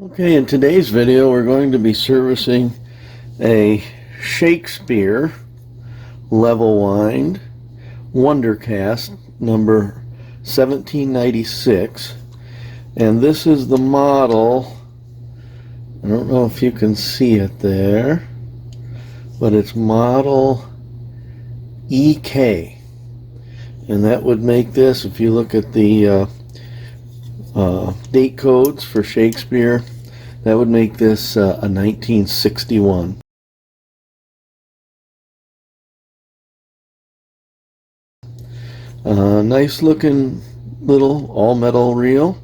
Okay, in today's video we're going to be servicing a Shakespeare level wind Wondercast number 1796, and this is the model. I don't know if you can see it there, but it's model EK, and that would make this, if you look at the date codes for Shakespeare, that would make this a 1961. Nice looking little all metal reel.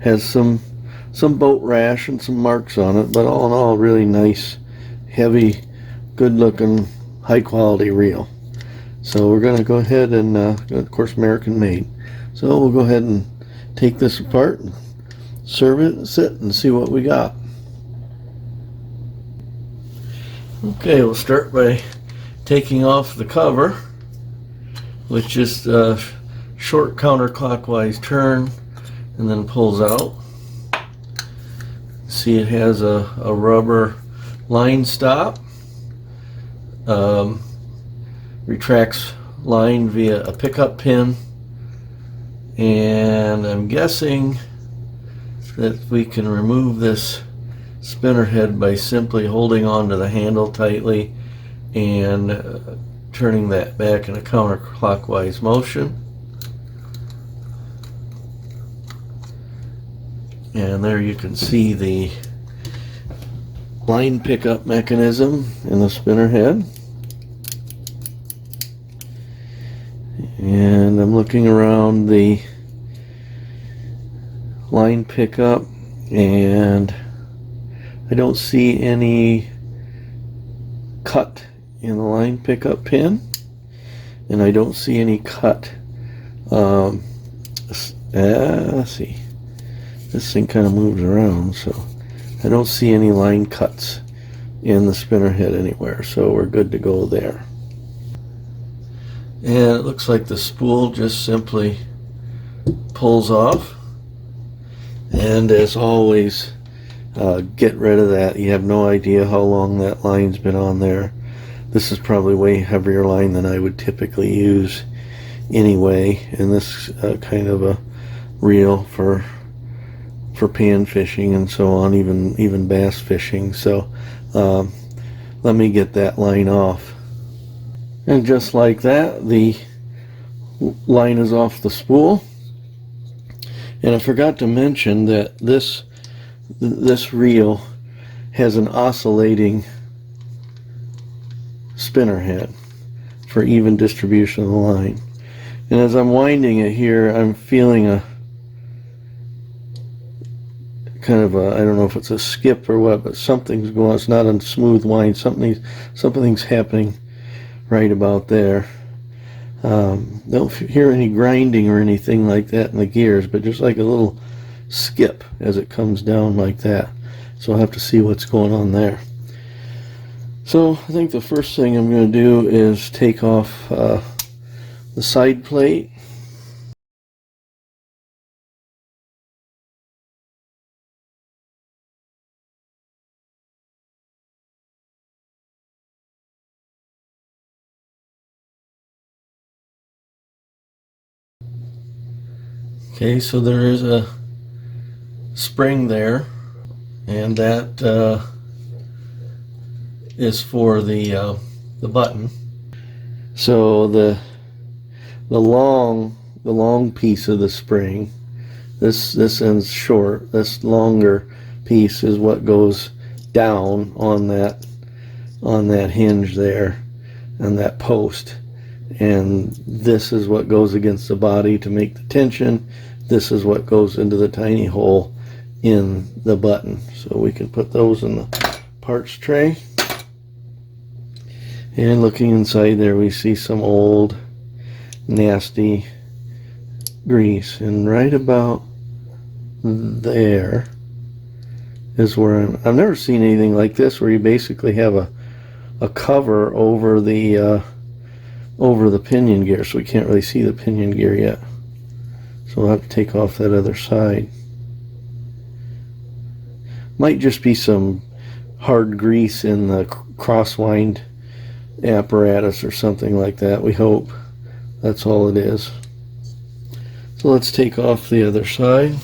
Has some boat rash and some marks on it, but all in all, really nice, heavy, good looking, high quality reel. So we're going to go ahead and, of course, American made. So we'll go ahead and take this apart and serve it and sit and see what we got. Okay, we'll start by taking off the cover, which is a short counterclockwise turn and then pulls out. See, it has a rubber line stop. Retracts line via a pickup pin, and I'm guessing that we can remove this spinner head by simply holding onto the handle tightly and turning that back in a counterclockwise motion. And there you can see the line pickup mechanism in the spinner head. And I'm looking around the line pickup, and I don't see any cut in the line pickup pin, and I don't see any cut. Let's see, this thing kind of moves around, so I don't see any line cuts in the spinner head anywhere, so we're good to go there. And it looks like the spool just simply pulls off. And as always, get rid of that. You have no idea how long that line's been on there. This is probably way heavier line than I would typically use anyway, and this kind of a reel for pan fishing and so on, even bass fishing. So let me get that line off. And just like that, the line is off the spool. And I forgot to mention that this reel has an oscillating spinner head for even distribution of the line. And as I'm winding it here, I'm feeling a kind of a, I don't know if it's a skip or what, but something's going on. It's not a smooth wind. Something's happening right about there. Don't hear any grinding or anything like that in the gears, but just like a little skip as it comes down like that. So I'll have to see what's going on there. So I think the first thing I'm going to do is take off the side plate. Okay, so there is a spring there, and that is for the button. So the long piece of the spring, this ends short. This longer piece is what goes down on that hinge there, and that post. And this is what goes against the body to make the tension. This is what goes into the tiny hole in the button. So we can put those in the parts tray. And looking inside there, we see some old nasty grease, and right about there is where I've never seen anything like this, where you basically have a cover over the pinion gear, so we can't really see the pinion gear yet. So we'll have to take off that other side. Might just be some hard grease in the crosswind apparatus or something like that. We hope that's all it is. So let's take off the other side.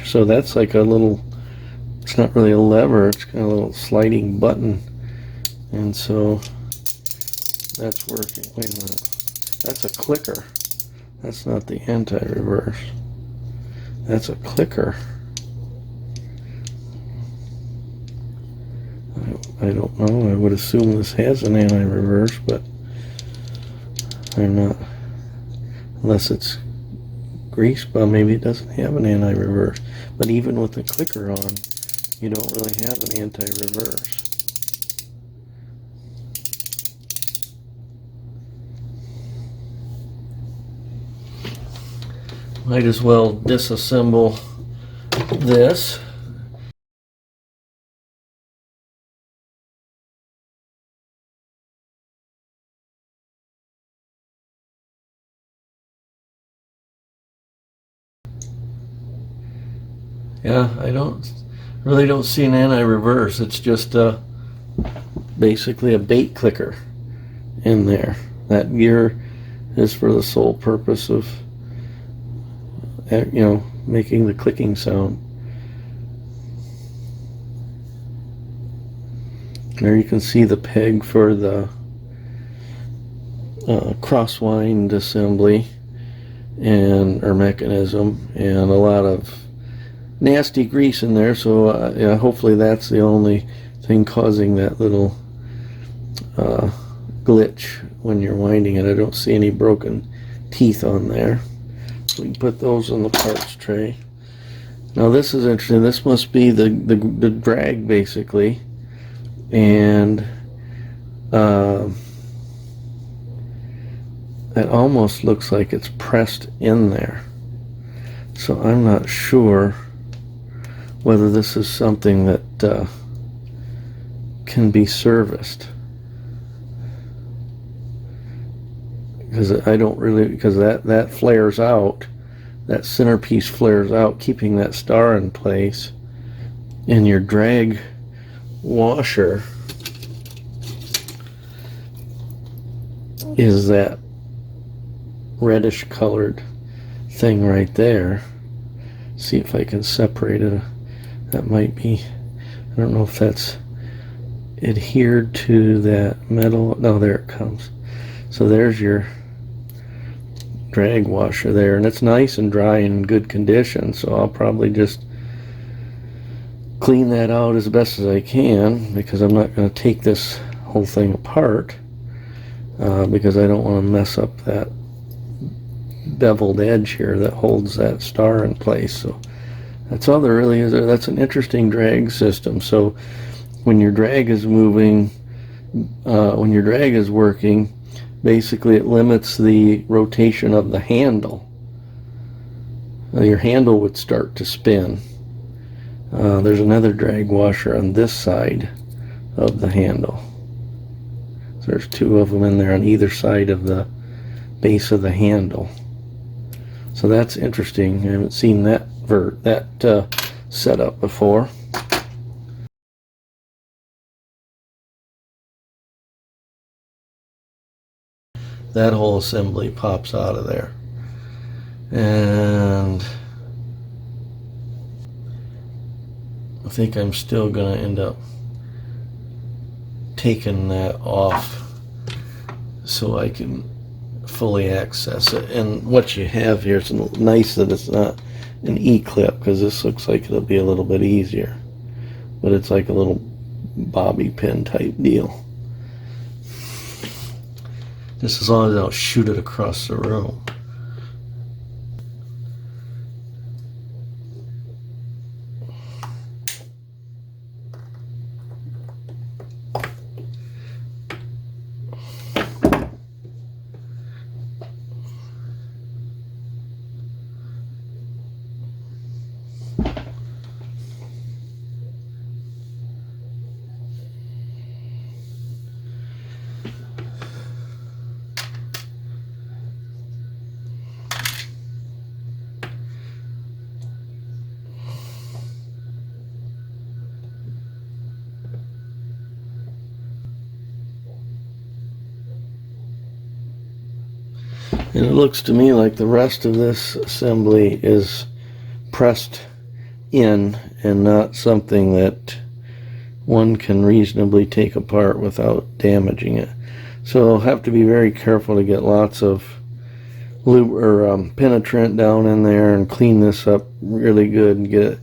So that's like a little, it's not really a lever, it's kind of a little sliding button. And so that's working. Wait a minute. That's a clicker. That's not the anti-reverse. That's a clicker. I don't know. I would assume this has an anti-reverse, but I'm not. Unless it's grease, well, maybe it doesn't have an anti-reverse. But even with the clicker on, you don't really have an anti-reverse. Might as well disassemble this. Yeah, I really don't see an anti-reverse. It's just basically a bait clicker in there. That gear is for the sole purpose of making the clicking sound. There you can see the peg for the crosswind assembly or mechanism, and a lot of nasty grease in there, so yeah, hopefully that's the only thing causing that little glitch when you're winding it. I don't see any broken teeth on there. So we can put those in the parts tray. Now this is interesting. This must be the drag basically, and it almost looks like it's pressed in there. So I'm not sure whether this is something that can be serviced. Because that flares out, that centerpiece flares out, keeping that star in place. And your drag washer is that reddish colored thing right there. See if I can separate it. That might be, I don't know if that's adhered to that metal. No, there it comes. So there's your drag washer there, and it's nice and dry and in good condition, so I'll probably just clean that out as best as I can, because I'm not going to take this whole thing apart, because I don't want to mess up that beveled edge here that holds that star in place. So that's all there really is. That's an interesting drag system. So when your drag is moving, when your drag is working, basically it limits the rotation of the handle. Your handle would start to spin. There's another drag washer on this side of the handle. So there's two of them in there on either side of the base of the handle. So that's interesting. I haven't seen that setup before. That whole assembly pops out of there. And I think I'm still going to end up taking that off so I can fully access it. And what you have here, it's nice that it's not an E-clip, because this looks like it'll be a little bit easier. But it's like a little bobby pin type deal. Just as long as I don't shoot it across the room. And it looks to me like the rest of this assembly is pressed in and not something that one can reasonably take apart without damaging it. So I'll have to be very careful to get lots of lube or penetrant down in there and clean this up really good and get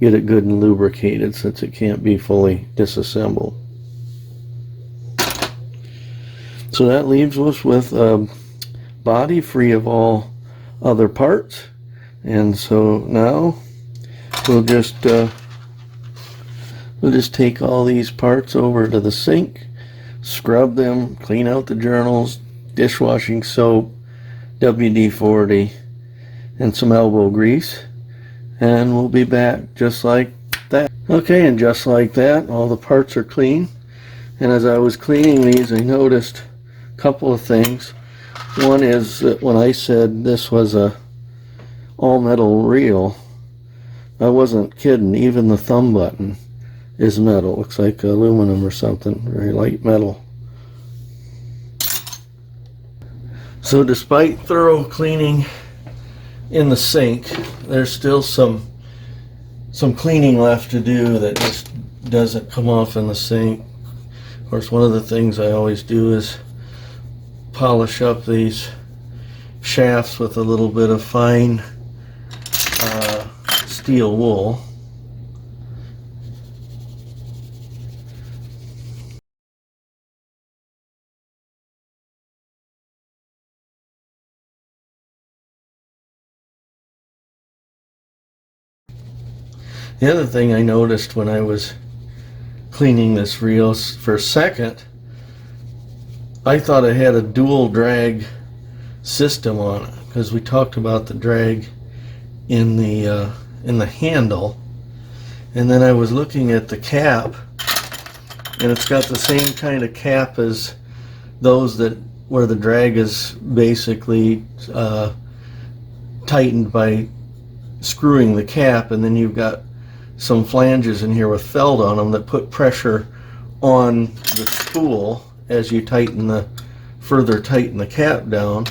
it good and lubricated, since it can't be fully disassembled. So that leaves us with a body free of all other parts. And so now we'll just take all these parts over to the sink, scrub them, clean out the journals, dishwashing soap, WD-40, and some elbow grease, and we'll be back just like that. Okay, and just like that, all the parts are clean. And as I was cleaning these, I noticed a couple of things. One is that when I said this was a all-metal reel, I wasn't kidding. Even the thumb button is metal. Looks like aluminum or something, very light metal. So despite thorough cleaning in the sink, there's still some cleaning left to do that just doesn't come off in the sink. Of course, one of the things I always do is polish up these shafts with a little bit of fine steel wool. The other thing I noticed when I was cleaning this reel, for a second, I thought it had a dual drag system on it, because we talked about the drag in the handle, and then I was looking at the cap, and it's got the same kind of cap as those where the drag is basically tightened by screwing the cap, and then you've got some flanges in here with felt on them that put pressure on the spool as you further tighten the cap down.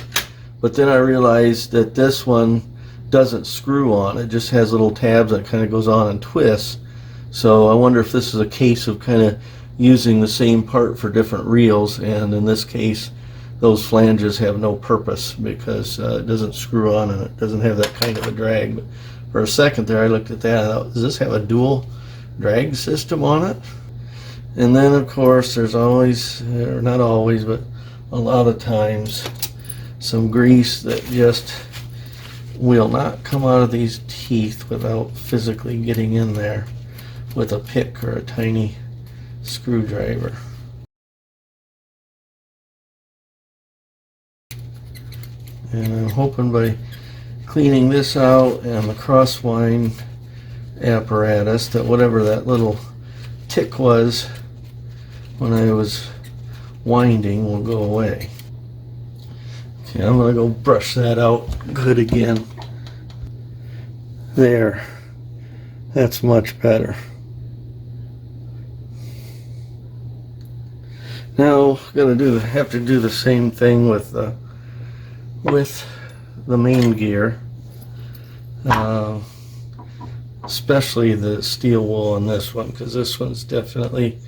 But then I realized that this one doesn't screw on. It just has little tabs that kind of goes on and twists. So I wonder if this is a case of kind of using the same part for different reels, and in this case those flanges have no purpose because it doesn't screw on and it doesn't have that kind of a drag. But for a second there I looked at that and I thought, does this have a dual drag system on it? And then of course there's always, or not always, but a lot of times, some grease that just will not come out of these teeth without physically getting in there with a pick or a tiny screwdriver. And I'm hoping by cleaning this out and the crosswind apparatus that whatever that little tick was when I was winding will go away. Okay, I'm going to go brush that out good again. There. That's much better. Now, have to do the same thing with the main gear, especially the steel wool on this one, because this one's definitely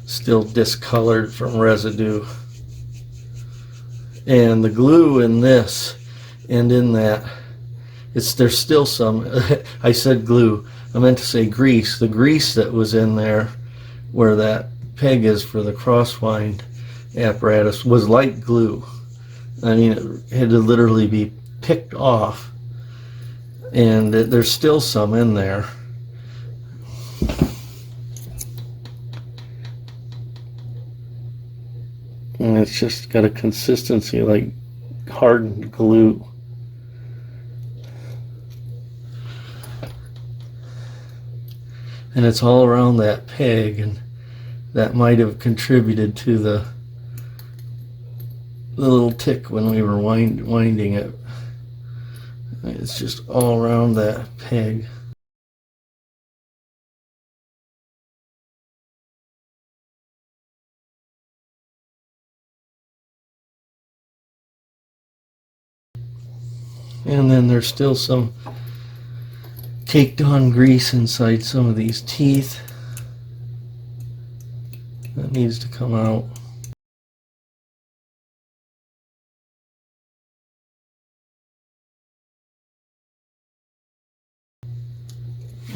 still discolored from residue. And the glue in this and in that, there's still some, I said glue, I meant to say grease. The grease that was in there where that peg is for the crosswind apparatus was like glue. I mean, it had to literally be picked off, and there's still some in there. And it's just got a consistency like hardened glue. And it's all around that peg, and that might have contributed to the little tick when we were winding it. It's just all around that peg. And then there's still some caked on grease inside some of these teeth that needs to come out.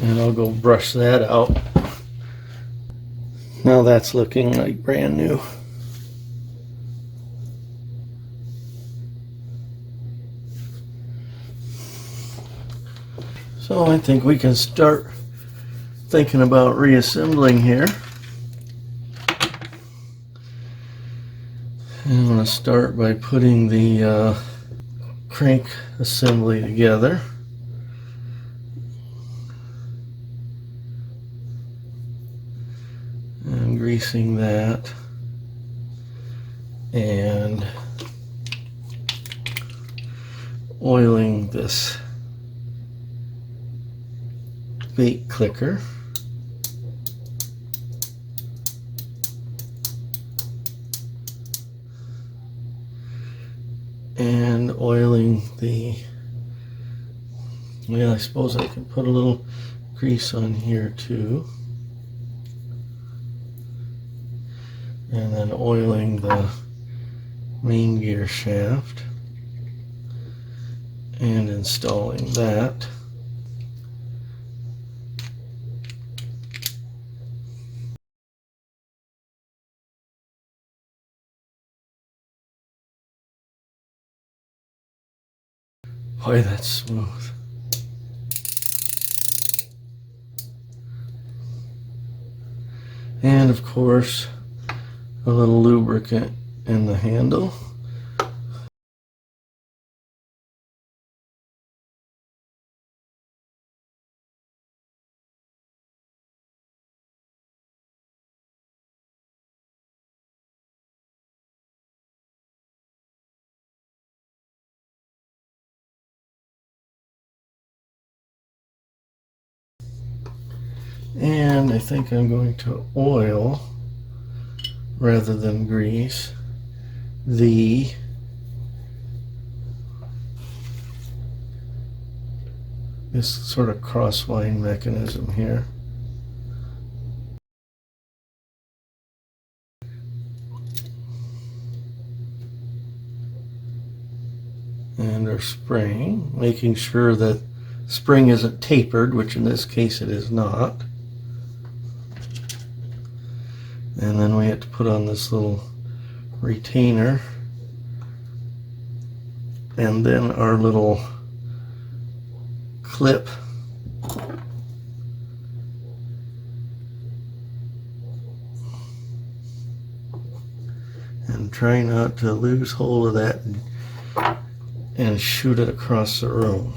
And I'll go brush that out. Now that's looking like brand new. So I think we can start thinking about reassembling here. And I'm going to start by putting the crank assembly together. And greasing that. And oiling this bait clicker. And oiling the, well, I suppose I can put a little grease on here too. And then oiling the main gear shaft and installing that. Boy, that's smooth. And of course, a little lubricant in the handle. And I think I'm going to oil, rather than grease, this sort of crosswind mechanism here. And our spring, making sure that spring isn't tapered, which in this case it is not. And then we have to put on this little retainer, and then our little clip. And try not to lose hold of that and shoot it across the room.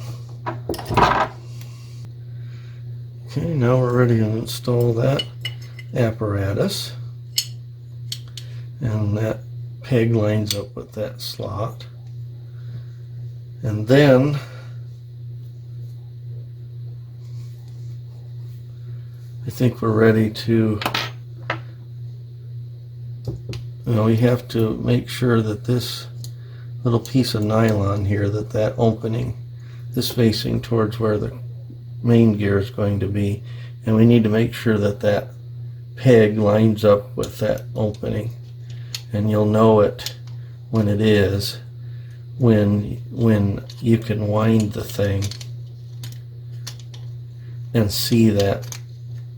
Okay, now we're ready to install that apparatus. And that peg lines up with that slot. And then I think we're ready to, we have to make sure that this little piece of nylon here, that opening is facing towards where the main gear is going to be. And we need to make sure that that peg lines up with that opening. And you'll know it when it is, when you can wind the thing and see that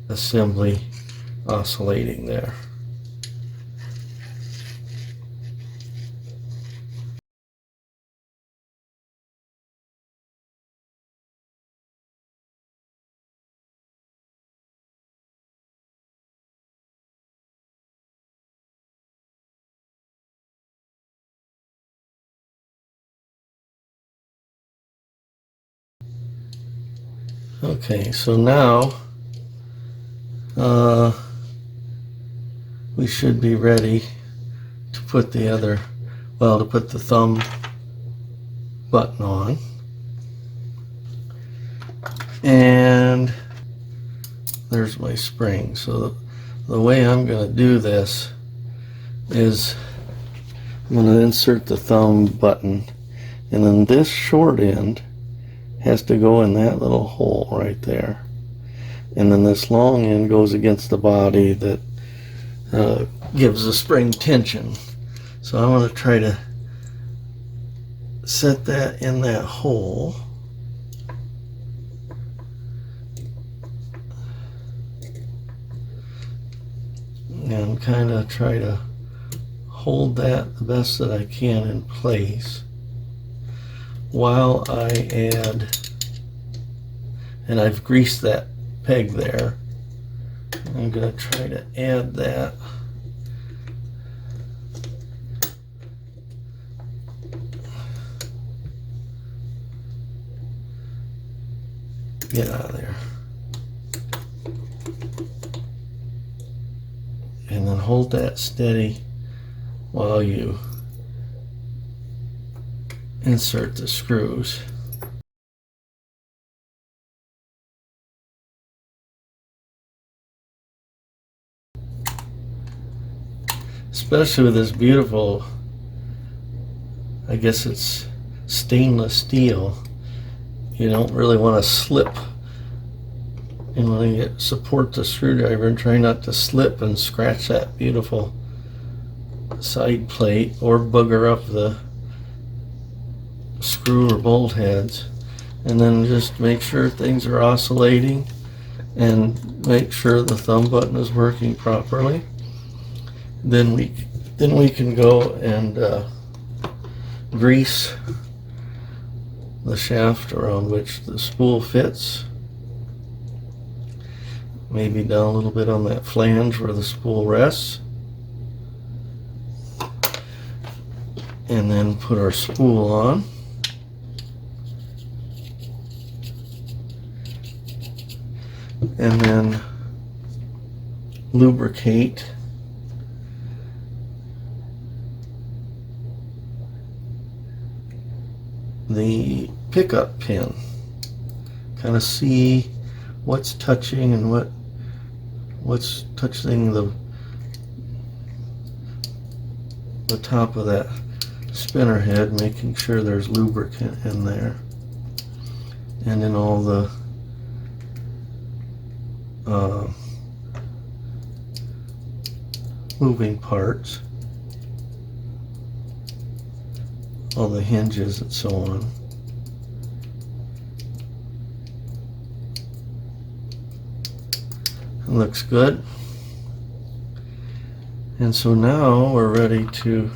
assembly oscillating there. Okay, so now we should be ready to put the other, to put the thumb button on. And there's my spring. So the way I'm going to do this is I'm going to insert the thumb button And then this short end has to go in that little hole right there. And then this long end goes against the body that gives the spring tension. So I want to try to set that in that hole. And kind of try to hold that the best that I can in place while I add, and I've greased that peg there. I'm going to try to add that get out of there. And then hold that steady while you insert the screws. Especially with this beautiful, I guess it's stainless steel, you don't really want to slip. And when you support the screwdriver, and try not to slip and scratch that beautiful side plate or booger up the screw or bolt heads. And then just make sure things are oscillating and make sure the thumb button is working properly. Then we can go and grease the shaft around which the spool fits. Maybe down a little bit on that flange where the spool rests. And then put our spool on. And then lubricate the pickup pin. Kind of see what's touching and what's touching the top of that spinner head, making sure there's lubricant in there, and in all the moving parts, all the hinges and so on. It looks good. And so now we're ready to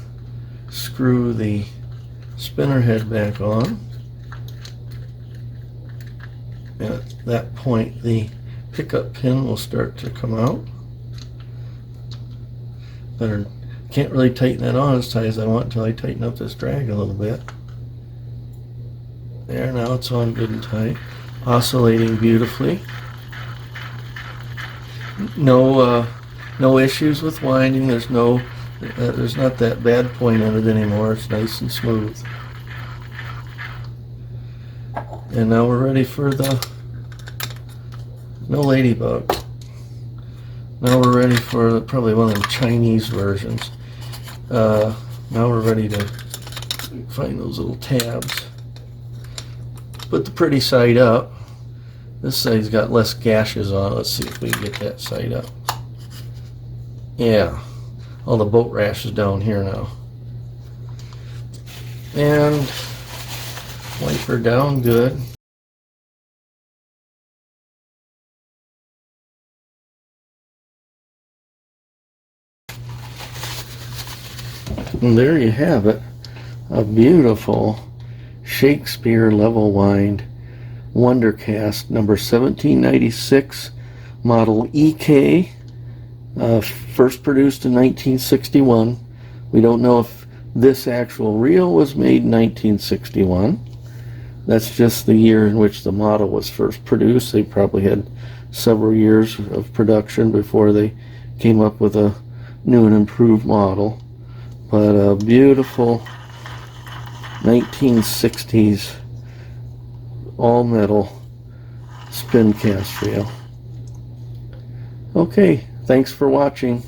screw the spinner head back on. And at that point the pickup pin will start to come out. Can't really tighten that on as tight as I want until I tighten up this drag a little bit. There, now it's on good and tight, oscillating beautifully. No issues with winding. There's not that bad point on it anymore. It's nice and smooth. And now we're ready for no ladybug. Now we're ready for probably one of the Chinese versions. Now we're ready to find those little tabs. Put the pretty side up. This side's got less gashes on it. Let's see if we can get that side up. Yeah, all the boat rash is down here now. And wipe her down good. And there you have it, a beautiful Shakespeare level wind Wondercast number 1796, model EK, first produced in 1961. We don't know if this actual reel was made in 1961. That's just the year in which the model was first produced. They probably had several years of production before they came up with a new and improved model. But a beautiful 1960s all metal Spincast reel. Okay, thanks for watching.